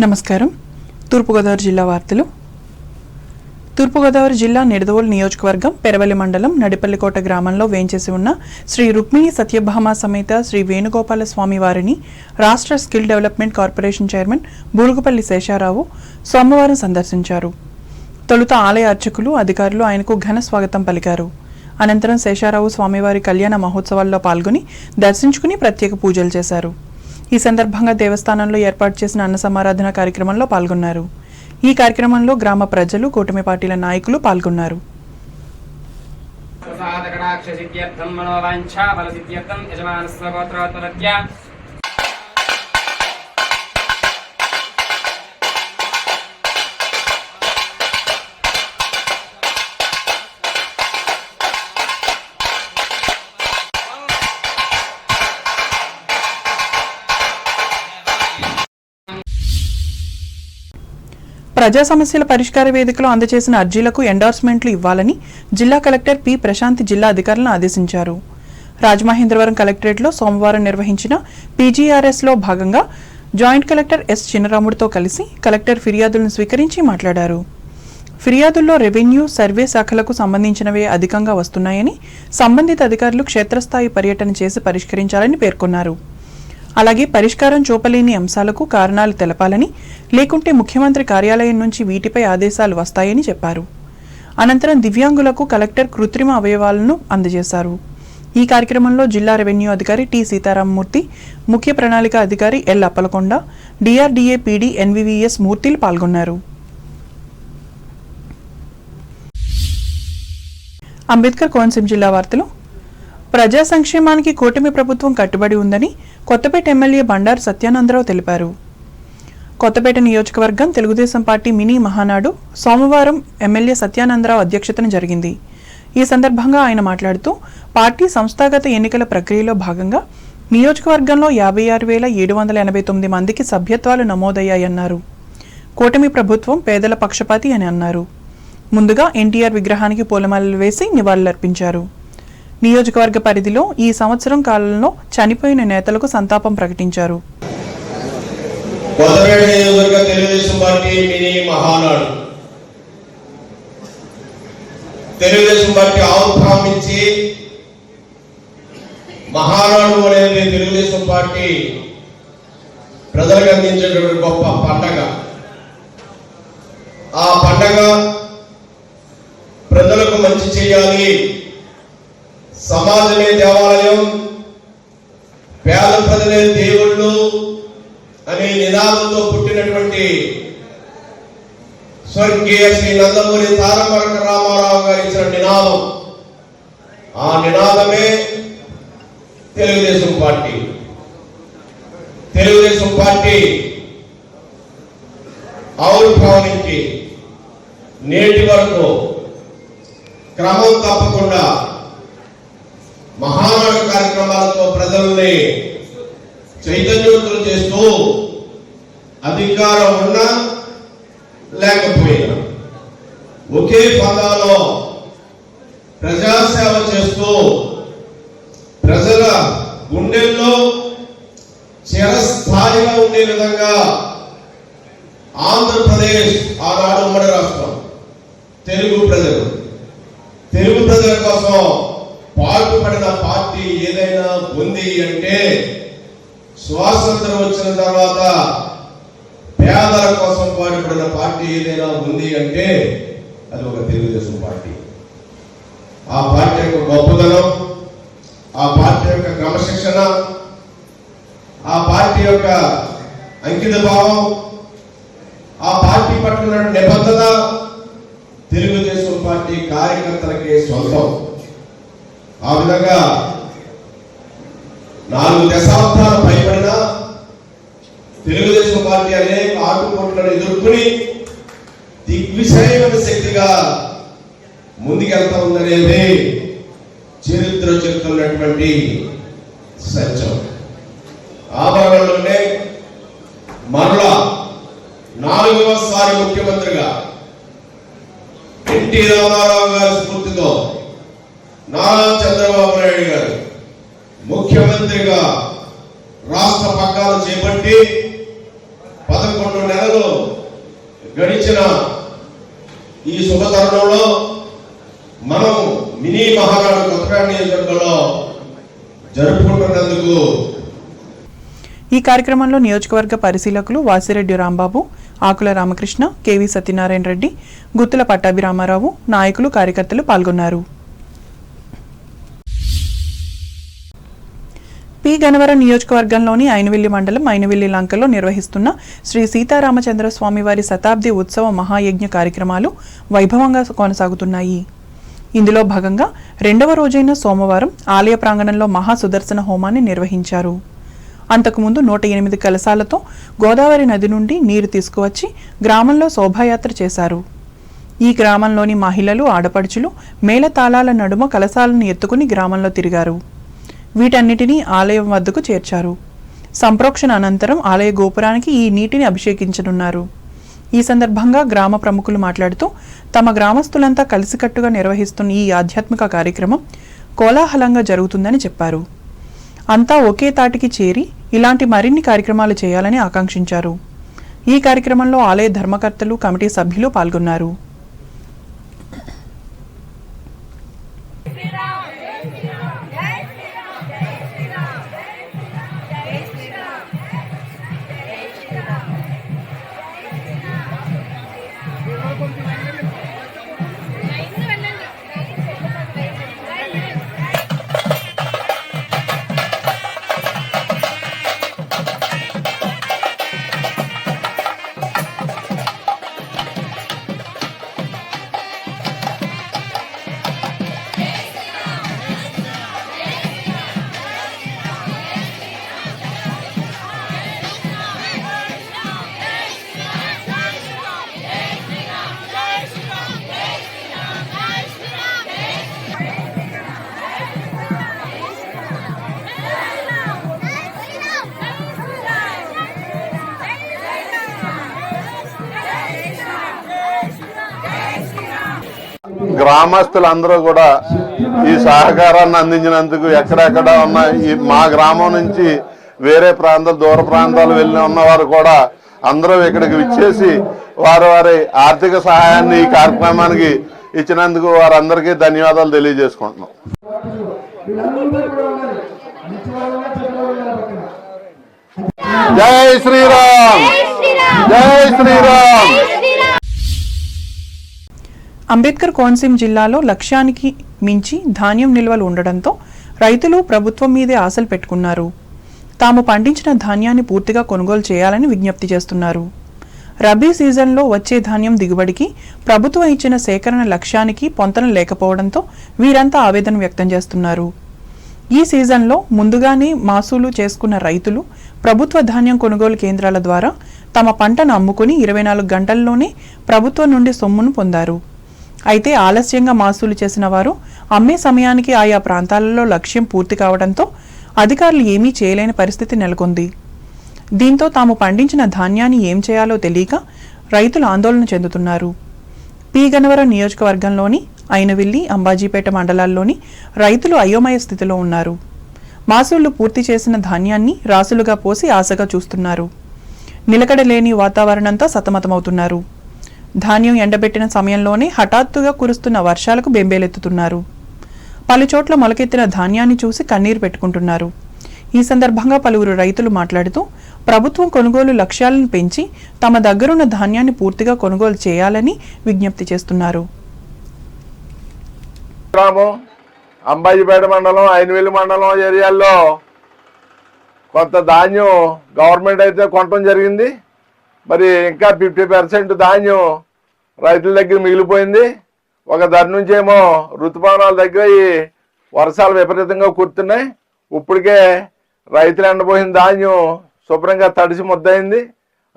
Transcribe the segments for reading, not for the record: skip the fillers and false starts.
నమస్కారం. తూర్పుగోదావరి జిల్లా వార్తలు. తూర్పుగోదావరి జిల్లా నిడదవోలు నియోజకవర్గం పెరవలి మండలం నడిపల్లికోట గ్రామంలో వేంచేసి ఉన్న శ్రీ రుక్మిణి సత్యభామ సమేత శ్రీ వేణుగోపాల స్వామి వారిని రాష్ట్ర skill development corporation chairman Burugupalli Sesha Rao సోమవారం సందర్శించారు. తొలుత ఆలయ అర్చకులు, అధికారులు ఆయనకు ఘన స్వాగతం పలికారు. అనంతరం శేషారావు స్వామివారి కళ్యాణ మహోత్సవాల్లో పాల్గొని దర్శించుకుని ప్రత్యేక పూజలు చేశారు. ఈ సందర్భంగా దేవస్థానంలో ఏర్పాటు చేసిన అన్న సమారాధన కార్యక్రమంలో పాల్గొన్నారు. ఈ కార్యక్రమంలో గ్రామ ప్రజలు, కూటమి పార్టీల నాయకులు పాల్గొన్నారు. ప్రజా సమస్యల పరిష్కార వేదికలో అందజేసిన అర్జీలకు ఎండార్స్మెంట్లు ఇవ్వాలని జిల్లా కలెక్టర్ పి ప్రశాంతి జిల్లా అధికారులను ఆదేశించారు. రాజమహేంద్రవరం కలెక్టరేట్లో సోమవారం నిర్వహించిన పీజీఆర్ఎస్లో భాగంగా జాయింట్ కలెక్టర్ ఎస్ చిన్నరాముడితో కలిసి కలెక్టర్ ఫిర్యాదులను స్వీకరించి మాట్లాడారు. ఫిర్యాదుల్లో రెవెన్యూ, సర్వే శాఖలకు సంబంధించినవే అధికంగా వస్తున్నాయని, సంబంధిత అధికారులు క్షేత్రస్థాయి పర్యటన చేసి పరిష్కరించాలని పేర్కొన్నారు. అలాగే పరిష్కారం చూపలేని అంశాలకు కారణాలు తెలపాలని, లేకుంటే ముఖ్యమంత్రి కార్యాలయం నుంచి వీటిపై ఆదేశాలు వస్తాయని చెప్పారు. అనంతరం దివ్యాంగులకు కలెక్టర్ కృత్రిమ అవయవాలను అందజేశారు. ఈ కార్యక్రమంలో జిల్లా రెవెన్యూ అధికారి టి సీతారామమూర్తి, ముఖ్య ప్రణాళిక అధికారి ఎల్ అప్పలకొండ, డిఆర్డీఏ పీడీ ఎన్వీవీఎస్ మూర్తిలు పాల్గొన్నారు. అంబేద్కర్ కోనసీమ జిల్లా వార్తలు. ప్రజా సంక్షేమానికి కూటమి ప్రభుత్వం కట్టుబడి ఉందని కొత్తపేట ఎమ్మెల్యే బండారు సత్యానందరావు తెలిపారు. కొత్తపేట నియోజకవర్గం తెలుగుదేశం పార్టీ మినీ మహానాడు సోమవారం ఎమ్మెల్యే సత్యానందరావు అధ్యక్షతన జరిగింది. ఈ సందర్భంగా ఆయన మాట్లాడుతూ, పార్టీ సంస్థాగత ఎన్నికల ప్రక్రియలో భాగంగా నియోజకవర్గంలో 56,789 మందికి సభ్యత్వాలు నమోదయ్యాయన్నారు. కూటమి ప్రభుత్వం పేదల పక్షపాతి అని అన్నారు. ముందుగా ఎన్టీఆర్ విగ్రహానికి పూలమాలలు వేసి నివాళులర్పించారు. నియోజకవర్గ పరిధిలో ఈ సంవత్సరం కాలంలో చనిపోయిన నేతలకు సంతాపం ప్రకటించారు. తెలుగుదేశం పార్టీ ఆవిర్భావించి మహానాడు అనేది తెలుగుదేశం పార్టీ ప్రజలకు అందించేటువంటి గొప్ప పండగ. ఆ పండగ ప్రజలకు మంచి చేయాలి, సమాజమే దేవాలయం, పేద ప్రజలే దేవుళ్ళు అనే నినాదంతో పుట్టినటువంటి స్వర్గీయ శ్రీ నందమూరి తారక రామారావు గారు ఇచ్చిన నినాదం. ఆ నినాదమే తెలుగుదేశం పార్టీ. తెలుగుదేశం పార్టీ ఆవిర్భావం నుంచి నేటి వరకు క్రమం తప్పకుండా మహానాడు కార్యక్రమాలతో ప్రజల్ని చైతన్యవంతులు చేస్తూ, అధికారం ఉన్నా లేకపోయినా ఒకే పదాలో ప్రజాసేవ చేస్తూ ప్రజల గుండెల్లో చిరస్థాయిగా ఉండే విధంగా ఆంధ్రప్రదేశ్ ఆనాడు ఉమ్మడి రాష్ట్రం తెలుగు ప్రజల కోసం పాటుపడిన పార్టీ ఏదైనా ఉంది అంటే, స్వాతంత్రం వచ్చిన తర్వాత పేదల కోసం పాటుపడిన పార్టీ ఏదైనా ఉంది అంటే అది ఒక తెలుగుదేశం పార్టీ. ఆ పార్టీ యొక్క గొప్పదనం, ఆ పార్టీ యొక్క క్రమశిక్షణ, ఆ పార్టీ యొక్క అంకిత భావం, ఆ పార్టీ పట్ల నిబద్ధత తెలుగుదేశం పార్టీ కార్యకర్తలకే సొంతం. ఆ విధంగా 4 దశాబ్దాలు పైబడిన తెలుగుదేశం పార్టీ అనేక ఆటుపోట్లను ఎదుర్కొని దిగ్విజయమైన శక్తిగా ముందుకెళ్తా ఉందనేది చరిత్ర చెప్తున్నటువంటి సత్యం. ఆభరణలోనే మరలా 4వసారి ముఖ్యమంత్రిగా ఎన్టీ రామారావు గారి స్ఫూర్తితో నారా చంద్రబాబు నాయుడు గారు ముఖ్యమంత్రిగా రాష్ట్ర పగ్గాలు చేపట్టి 11 నెలల గడిచిన ఈ శుభ తరుణంలో మనం మినీ మహారాజు కొత్తపేట నియోజకవర్గంలో జరుపుకుంటున్నందుకు ఈ కార్యక్రమంలో నియోజకవర్గ పరిశీలకులు వాసిరెడ్డి రాంబాబు, ఆకుల రామకృష్ణ, కేవీ సత్యనారాయణ రెడ్డి, గుత్తుల పట్టాభిరామారావు, నాయకులు, కార్యకర్తలు పాల్గొన్నారు. పి గన్నవరం నియోజకవర్గంలోని ఐనవిల్లి మండలం ఐనవిల్లి లంకలో నిర్వహిస్తున్న శ్రీ సీతారామచంద్ర స్వామివారి శతాబ్ది ఉత్సవ మహాయజ్ఞ కార్యక్రమాలు వైభవంగా కొనసాగుతున్నాయి. ఇందులో భాగంగా 2వ రోజైన సోమవారం ఆలయ ప్రాంగణంలో మహా సుదర్శన హోమాన్ని నిర్వహించారు. అంతకుముందు 108 కలశాలతో గోదావరి నది నుండి నీరు తీసుకువచ్చి గ్రామంలో శోభాయాత్ర చేశారు. ఈ గ్రామంలోని మహిళలు, ఆడపడుచులు మేళతాళాల నడుమ కలశాలను ఎత్తుకుని గ్రామంలో తిరిగారు. వీటన్నిటినీ ఆలయం వద్దకు చేర్చారు. సంప్రోక్షణ అనంతరం ఆలయ గోపురానికి ఈ నీటిని అభిషేకించనున్నారు. ఈ సందర్భంగా గ్రామ ప్రముఖులు మాట్లాడుతూ తమ గ్రామస్తులంతా కలిసికట్టుగా నిర్వహిస్తున్న ఈ ఆధ్యాత్మిక కార్యక్రమం కోలాహలంగా జరుగుతుందని చెప్పారు. అంతా ఒకే తాటికి చేరి ఇలాంటి మరిన్ని కార్యక్రమాలు చేయాలని ఆకాంక్షించారు. ఈ కార్యక్రమంలో ఆలయ ధర్మకర్తలు, కమిటీ సభ్యులు పాల్గొన్నారు. గ్రామస్తులందరూ కూడా ఈ సహకారాన్ని అందించినందుకు ఎక్కడెక్కడ ఉన్న ఈ మా గ్రామం నుంచి వేరే ప్రాంతాలు, దూర ప్రాంతాలు వెళ్ళి ఉన్నవారు కూడా అందరూ ఇక్కడికి విచ్చేసి వారి వారి ఆర్థిక సహాయాన్ని ఈ కార్యక్రమానికి ఇచ్చినందుకు వారందరికీ ధన్యవాదాలు తెలియజేసుకుంటున్నాం. జై శ్రీరామ్, జై శ్రీరామ్. అంబేద్కర్ కోనసీమ జిల్లాలో లక్ష్యానికి మించి ధాన్యం నిల్వలు ఉండడంతో రైతులు ప్రభుత్వం మీదే ఆశలు పెట్టుకున్నారు. తాము పండించిన ధాన్యాన్ని పూర్తిగా కొనుగోలు చేయాలని విజ్ఞప్తి చేస్తున్నారు. రబీ సీజన్లో వచ్చే ధాన్యం దిగుబడికి ప్రభుత్వం ఇచ్చిన సేకరణ లక్ష్యానికి పొంతన లేకపోవడంతో వీరంతా ఆవేదన వ్యక్తం చేస్తున్నారు. ఈ సీజన్లో ముందుగానే మాసూలు చేసుకున్న రైతులు ప్రభుత్వ ధాన్యం కొనుగోలు కేంద్రాల ద్వారా తమ పంటను అమ్ముకుని 24 గంటల్లోనే ప్రభుత్వం నుండి సొమ్మును పొందారు. అయితే ఆలస్యంగా మాసూలు చేసిన వారు అమ్మే సమయానికి ఆయా ప్రాంతాలలో లక్ష్యం పూర్తి కావడంతో అధికారులు ఏమీ చేయలేని పరిస్థితి నెలకొంది. దీంతో తాము పండించిన ధాన్యాన్ని ఏం చేయాలో తెలియక రైతులు ఆందోళన చెందుతున్నారు. పి గన్నవరం నియోజకవర్గంలోని ఐనవిల్లి, అంబాజీపేట మండలాల్లోని రైతులు అయోమయ స్థితిలో ఉన్నారు. మాసూళ్లు పూర్తి చేసిన ధాన్యాన్ని రాసులుగా పోసి ఆశగా చూస్తున్నారు. నిలకడలేని వాతావరణంతో సతమతమవుతున్నారు. ధాన్యం ఎండబెట్టిన సమయంలోనే హఠాత్తుగా కురుస్తున్న వర్షాలకు బెంబేలెత్తుతున్నారు. పలుచోట్ల మొలకెత్తిన ధాన్యాన్ని చూసి కన్నీరు పెట్టుకుంటున్నారు. ఈ సందర్భంగా పలువురు రైతులు మాట్లాడుతూ ప్రభుత్వం కొనుగోలు లక్ష్యాలను పెంచి తమ దగ్గరున్న ధాన్యాన్ని పూర్తిగా కొనుగోలు చేయాలని విజ్ఞప్తి చేస్తున్నారు. అంబాజీపేట మండలం, ఐనవేలి మండలం ఏరియాల్లో కొంత ధాన్యం గవర్నమెంట్ అయితే కొనటం జరిగింది. మరి ఇంకా 50% ధాన్యం రైతుల దగ్గర మిగిలిపోయింది. ఒక ధర నుంచేమో ఋతుపవనాల దగ్గర ఈ వర్షాలు విపరీతంగా కురుతున్నాయి. ఇప్పటికే రైతులు ఎండబోయిన ధాన్యం శుభ్రంగా తడిసి ముద్దయింది.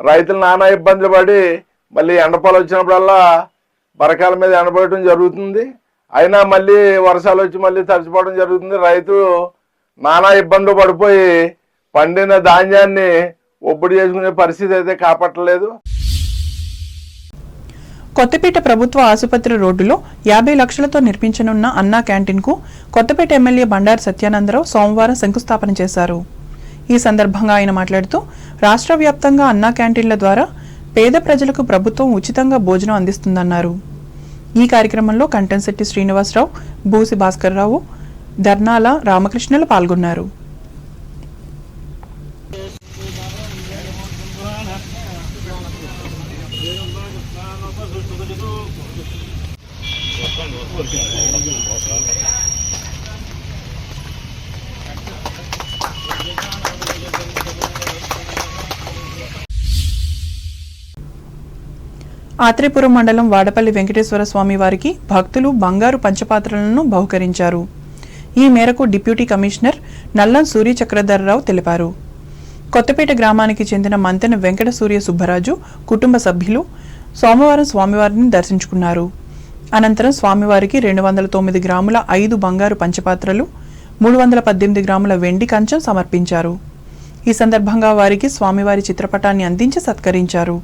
రైతులు నానా ఇబ్బందులు పడి మళ్ళీ ఎండపాలు వచ్చినప్పుడల్లా బరకాల మీద ఎండబోయటం జరుగుతుంది. అయినా మళ్ళీ వర్షాలు వచ్చి మళ్ళీ తడిసిపోవడం జరుగుతుంది. రైతు నానా ఇబ్బందులు పడిపోయి పండిన ధాన్యాన్ని ఒప్పుడు చేసుకునే పరిస్థితి అయితే కాపాడలేదు. కొత్తపేట ప్రభుత్వ ఆసుపత్రి రోడ్డులో 50 లక్షలతో నిర్మించనున్న అన్నా క్యాంటీన్కు కొత్తపేట ఎమ్మెల్యే బండారు సత్యానందరావు సోమవారం శంకుస్థాపన చేశారు. ఈ సందర్భంగా ఆయన మాట్లాడుతూ రాష్ట్ర వ్యాప్తంగా అన్నా క్యాంటీన్ల ద్వారా పేద ప్రజలకు ప్రభుత్వం ఉచితంగా భోజనం అందిస్తుందన్నారు. ఈ కార్యక్రమంలో కంటెన్శెట్టి శ్రీనివాసరావు, బూసి భాస్కర్రావు, ధర్నాల రామకృష్ణలు పాల్గొన్నారు. ఆత్రేపురం మండలం వాడపల్లి వెంకటేశ్వర స్వామి వారికి భక్తులు బంగారు పంచపాత్రలను బహుకరించారు. ఈ మేరకు డిప్యూటీ కమిషనర్ నల్లం సూర్య చక్రధర్రావు తెలిపారు. కొత్తపేట గ్రామానికి చెందిన మంతెన వెంకట సూర్య సుబ్బరాజు కుటుంబ సభ్యులు సోమవారం స్వామివారిని దర్శించుకున్నారు. అనంతరం స్వామివారికి 209 గ్రాముల 5 బంగారు పంచపాత్రలు, 318 గ్రాముల వెండి కంచం సమర్పించారు. ఈ సందర్భంగా వారికి స్వామివారి చిత్రపటాన్ని అందించి సత్కరించారు.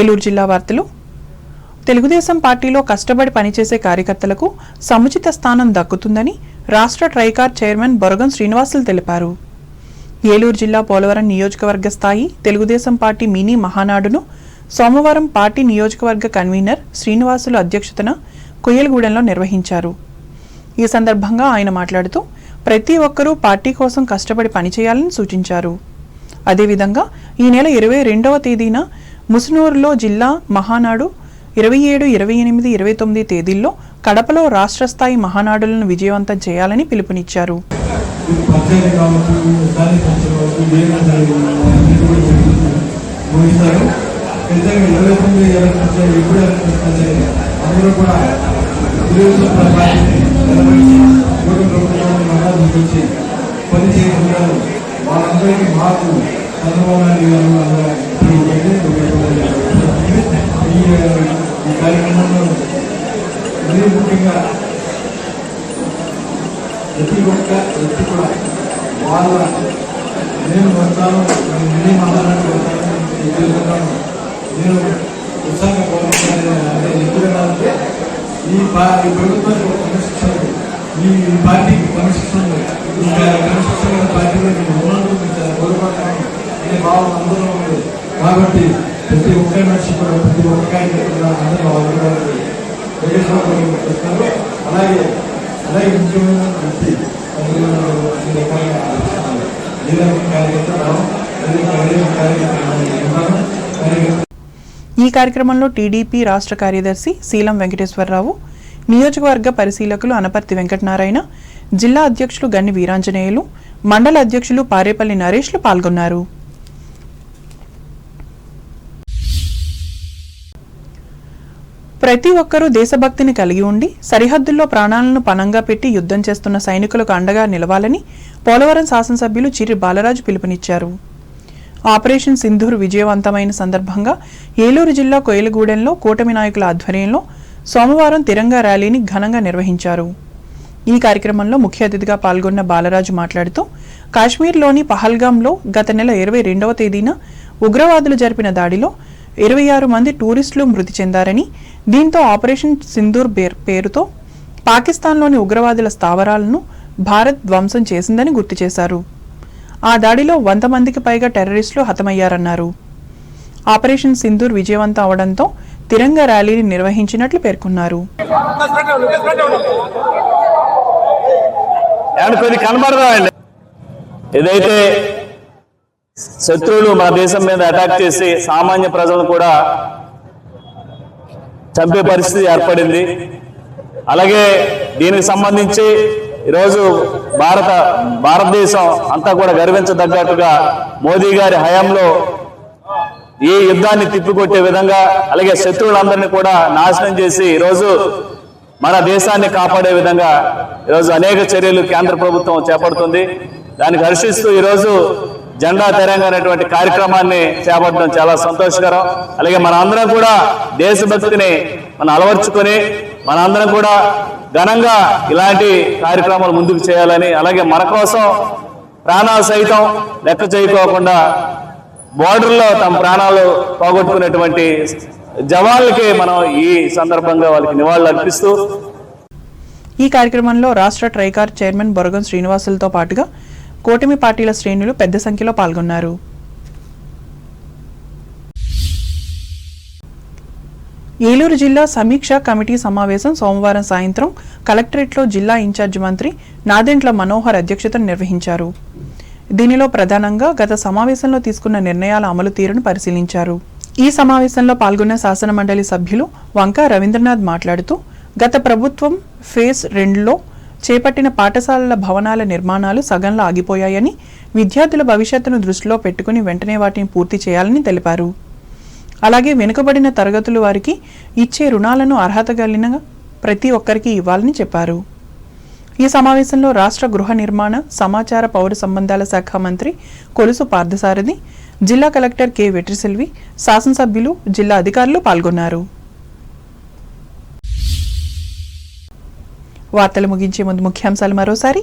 ఏలూరు జిల్లా వార్తలు. తెలుగుదేశం పార్టీలో కష్టపడి పనిచేసే కార్యకర్తలకు సముచిత స్థానం దక్కుతుందని రాష్ట్ర ట్రైకార్ చైర్మన్ బొరగం శ్రీనివాసులు తెలిపారు. ఏలూరు జిల్లా పోలవరం నియోజకవర్గ స్థాయి తెలుగుదేశం పార్టీ మినీ మహానాడును సోమవారం పార్టీ నియోజకవర్గ కన్వీనర్ శ్రీనివాసులు అధ్యక్షతన కొయ్యలగూడెంలో నిర్వహించారు. ఈ సందర్భంగా ఆయన మాట్లాడుతూ ప్రతి ఒక్కరూ పార్టీ కోసం కష్టపడి పనిచేయాలని సూచించారు. అదేవిధంగా ఈ నెల 22వ తేదీన ముసునూరులో జిల్లా మహానాడు, 27, 28, 29 తేదీల్లో కడపలో రాష్ట్ర స్థాయి మహానాడులను విజయవంతం చేయాలని పిలుపునిచ్చారు. ఈ కార్యక్రమంలో ముఖ్యంగా ప్రతి ఒక్క వ్యక్తి కూడా వాళ్ళ నేను వస్తాను, నేను మాట్లాడాలని వస్తాను, నేను ఉత్సాహంగా పోరాడాలి ఎందుకంటే ఈ ప్రభుత్వానికి క్రమశిక్షణ, ఈ పార్టీకి క్రమశిక్షణ, క్రమశిక్షణ పార్టీలో నేను ఉన్నందుకు కోరుకుంటాను అనే భావం అందరూ ఉంది. కాబట్టి ప్రతి ఒక్క మనిషి కూడా ప్రతి ఒక్క కార్యక్రమంలో అందరూ వస్తారు. అలాగే ముఖ్యమైన వ్యక్తి ఈ కార్యక్రమంలో టీడీపీ రాష్ట్ర కార్యదర్శి శీలం వెంకటేశ్వరరావు, నియోజకవర్గ పరిశీలకులు అనపర్తి వెంకటనారాయణ, జిల్లా అధ్యక్షులు గన్ని వీరాంజనేయులు, మండల అధ్యక్షులు పారేపల్లి నరేష్లు పాల్గొన్నారు. ప్రతి ఒక్కరూ దేశభక్తిని కలిగి ఉండి సరిహద్దుల్లో ప్రాణాలను పణంగా పెట్టి యుద్ధం చేస్తున్న సైనికులకు అండగా నిలవాలని పోలవరం శాసనసభ్యులు చిరి బాలరాజు పిలుపునిచ్చారు. ఆపరేషన్ సింధూర్ విజయవంతమైన సందర్భంగా ఏలూరు జిల్లా కొయ్యలగూడెంలో కూటమి నాయకుల ఆధ్వర్యంలో సోమవారం తిరంగా ర్యాలీని ఘనంగా నిర్వహించారు. ఈ కార్యక్రమంలో ముఖ్య అతిథిగా పాల్గొన్న బాలరాజు మాట్లాడుతూ కాశ్మీర్లోని పహల్గాంలో గత నెల 22వ తేదీన ఉగ్రవాదులు జరిపిన దాడిలో 26 మంది టూరిస్టులు మృతి చెందారని, దీంతో ఆపరేషన్ సింధూర్ పేరుతో పాకిస్తాన్లోని ఉగ్రవాదుల స్థావరాలను భారత్ ధ్వంసం చేసిందని గుర్తు చేశారు. ఆ దాడిలో 100 మందికి పైగా టెర్రరిస్టులు హతమయ్యారన్నారు. ఆపరేషన్ సింధూర్ విజయవంతం అవడంతో తిరంగా ర్యాలీని నిర్వహించినట్లు పేర్కొన్నారు. ఏదైతే శత్రువులు మన దేశం మీద అటాక్ చేసి సామాన్య ప్రజలను కూడా చంపే పరిస్థితి ఏర్పడింది. అలాగే దీనికి సంబంధించి ఈరోజు భారతదేశం అంతా కూడా గర్వించదగ్గట్టుగా మోదీ గారి హయాంలో ఈ యుద్ధాన్ని తిప్పికొట్టే విధంగా, అలాగే శత్రువులందరినీ కూడా నాశనం చేసి ఈరోజు మన దేశాన్ని కాపాడే విధంగా ఈరోజు అనేక చర్యలు కేంద్ర ప్రభుత్వం చేపడుతుంది. దానికి హర్షిస్తూ ఈరోజు జెండా తెరంగా అనేటువంటి కార్యక్రమాన్ని చేపట్టడం చాలా సంతోషకరం. అలాగే మన అందరం కూడా దేశభక్తిని మనం అలవర్చుకొని మనందరం కూడా ఘనంగా ఇలాంటి కార్యక్రమాలు ముందుకు చేయాలని, అలాగే మన కోసం ప్రాణాలు సైతం లెక్క చేయకోకుండా బోర్డర్లో తమ ప్రాణాలు పోగొట్టుకునేటువంటి జవాన్లకి మనం ఈ సందర్భంగా వాళ్ళకి నివాళులు అర్పిస్తూ ఈ కార్యక్రమంలో రాష్ట్ర ట్రైకార్ చైర్మన్ బొరగం శ్రీనివాసులతో పాటుగా కూటమి పార్టీల శ్రేణులు పెద్ద సంఖ్యలో పాల్గొన్నారు. ఏలూరు జిల్లా సమీక్ష కమిటీ సమావేశం సోమవారం సాయంత్రం కలెక్టరేట్లో జిల్లా ఇన్ఛార్జి మంత్రి నాదెండ్ల మనోహర్ అధ్యక్షతన నిర్వహించారు. దీనిలో ప్రధానంగా గత సమావేశంలో తీసుకున్న నిర్ణయాల అమలు తీరును పరిశీలించారు. ఈ సమావేశంలో పాల్గొన్న శాసన మండలి సభ్యులు వంకా రవీంద్రనాథ్ మాట్లాడుతూ గత ప్రభుత్వం ఫేజ్ 2లో చేపట్టిన పాఠశాలల భవనాల నిర్మాణాలు సగంలో ఆగిపోయాయని, విద్యార్థుల భవిష్యత్తును దృష్టిలో పెట్టుకుని వెంటనే వాటిని పూర్తి చేయాలని తెలిపారు. అలాగే వెనుకబడిన తరగతుల వారికి ఇచ్చే రుణాలను అర్హత కలిగిన ప్రతి ఒక్కరికి ఇవ్వాలని చెప్పారు. ఈ సమావేశంలో రాష్ట్ర గృహ నిర్మాణ, సమాచార, పౌర సంబంధాల శాఖ మంత్రి కొలుసు పార్థసారథి, జిల్లా కలెక్టర్ కె వెట్రిసెల్వి, శాసనసభ్యులు, జిల్లా అధికారులు పాల్గొన్నారు. వార్తలు ముగించే ముందు ముఖ్యాంశాలు మరోసారి.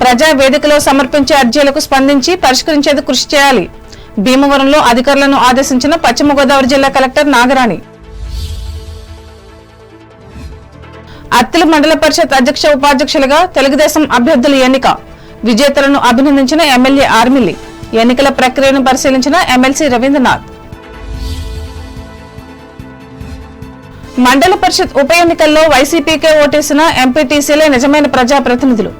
ప్రజా వేదికలో సమర్పించే అర్జీలకు స్పందించి పరిష్కరించేందుకు కృషి చేయాలి. భీమవరంలో అధికారులను ఆదేశించిన పశ్చిమ గోదావరి జిల్లా కలెక్టర్ నాగరాణి. అత్తిలి మండల పరిషత్ అధ్యక్ష, ఉపాధ్యక్షులుగా తెలుగుదేశం అభ్యర్థుల ఎన్నిక. విజేతలను అభినందించిన ఎమ్మెల్యే ఆర్మిల్లి. ఎన్నికల ప్రక్రియను పరిశీలించిన ఎమ్మెల్సీ రవీంద్రనాథ్. మండల పరిషత్ ఉప ఎన్నికల్లో వైసీపీకే ఓటేసిన ఎంపీటీసీలే నిజమైన ప్రజాప్రతినిధులు.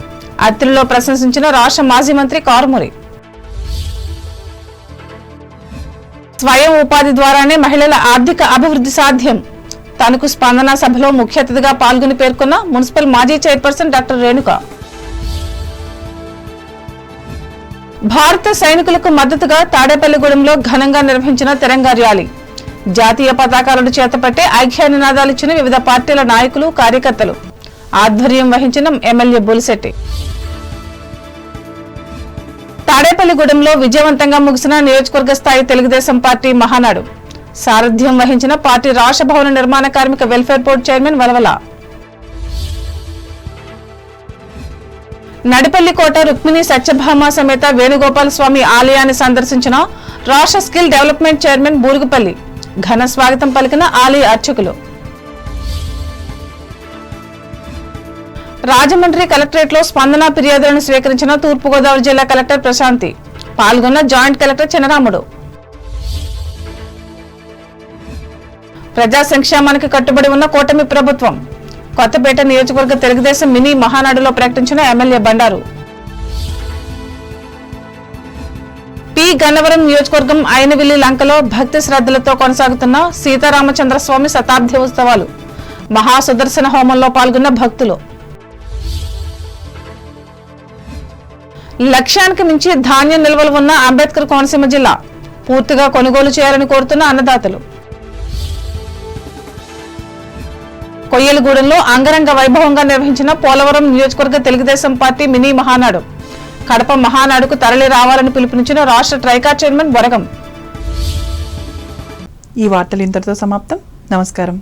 అత్తిలిలో ప్రశంసించిన రాష్ట్ర మాజీ మంత్రి కారుమూరి. స్వయం ఉపాధి ద్వారానే మహిళల ఆర్థిక అభివృద్ధి సాధ్యం. తణుకు స్పందన సభలో ముఖ్య అతిథిగా పాల్గొని పేర్కొన్న మున్సిపల్ మాజీ చైర్పర్సన్ డాక్టర్ రేణుక. భారత సైనికులకు మద్దతుగా తాడేపల్లిగూడెంలో ఘనంగా నిర్వహించిన తిరంగా ర్యాలీ. జాతీయ పతాకాలను చేతపట్టే ఐక్య నినాదాలిచ్చిన వివిధ పార్టీల నాయకులు, కార్యకర్తలు. ఆధ్వర్యం వహించిన ఎమ్మెల్యే బులిశెట్టి. తాడేపల్లిగూడెంలో విజయవంతంగా ముగిసిన నియోజకవర్గ స్థాయి తెలుగుదేశం పార్టీ మహానాడు. సారథ్యం వహించిన పార్టీ రాష్ట్ర భవన నిర్మాణ కార్మిక welfare board chairman Valavala. Nadipalli కోట రుక్మిణి సత్యభామ సమేత వేణుగోపాల స్వామి ఆలయాన్ని సందర్శించిన రాష్ట్ర స్కిల్ డెవలప్మెంట్ చైర్మన్ బూరుగుపల్లి. ఘన స్వాగతం పలికిన ఆలయ అర్చకులు. రాజమండ్రి కలెక్టరేట్లో స్పందన ఫిర్యాదులను స్వీకరించిన తూర్పుగోదావరి జిల్లా కలెక్టర్ ప్రశాంతి. పాల్గొన్న జాయింట్ కలెక్టర్ చినరాముడు. ప్రజా సంక్షేమానికి కట్టుబడి ఉన్న కూటమి ప్రభుత్వం. కొత్తపేట నియోజకవర్గ తెలుగుదేశం మినీ మహానాడులో ప్రకటించిన ఎమ్మెల్యే బండారు. పి గన్నవరం నియోజకవర్గం అయినవిల్లి లంకలో భక్తి శ్రద్ధలతో కొనసాగుతున్న సీతారామచంద్రస్వామి శతాబ్ది ఉత్సవాలు. మహాసుదర్శన హోమంలో పాల్గొన్న భక్తులు. లక్ష్యానికి మించి ధాన్యం నిల్వలు ఉన్న అంబేద్కర్ కోనసీమ జిల్లా. పూర్తిగా కొనుగోలు చేయాలని కోరుతున్న అన్నదాతలు. కొయ్యలగూడెంలో అంగరంగ వైభవంగా నిర్వహించిన పోలవరం నియోజకవర్గ తెలుగుదేశం పార్టీ మినీ మహానాడు. కడప మహానాడుకు తరలి రావాలని పిలుపునిచ్చిన రాష్ట్ర ట్రైకార్ చైర్మన్ బొరగం. ఈ వార్తలు ఇంతటితో సమాప్తం. నమస్కారం.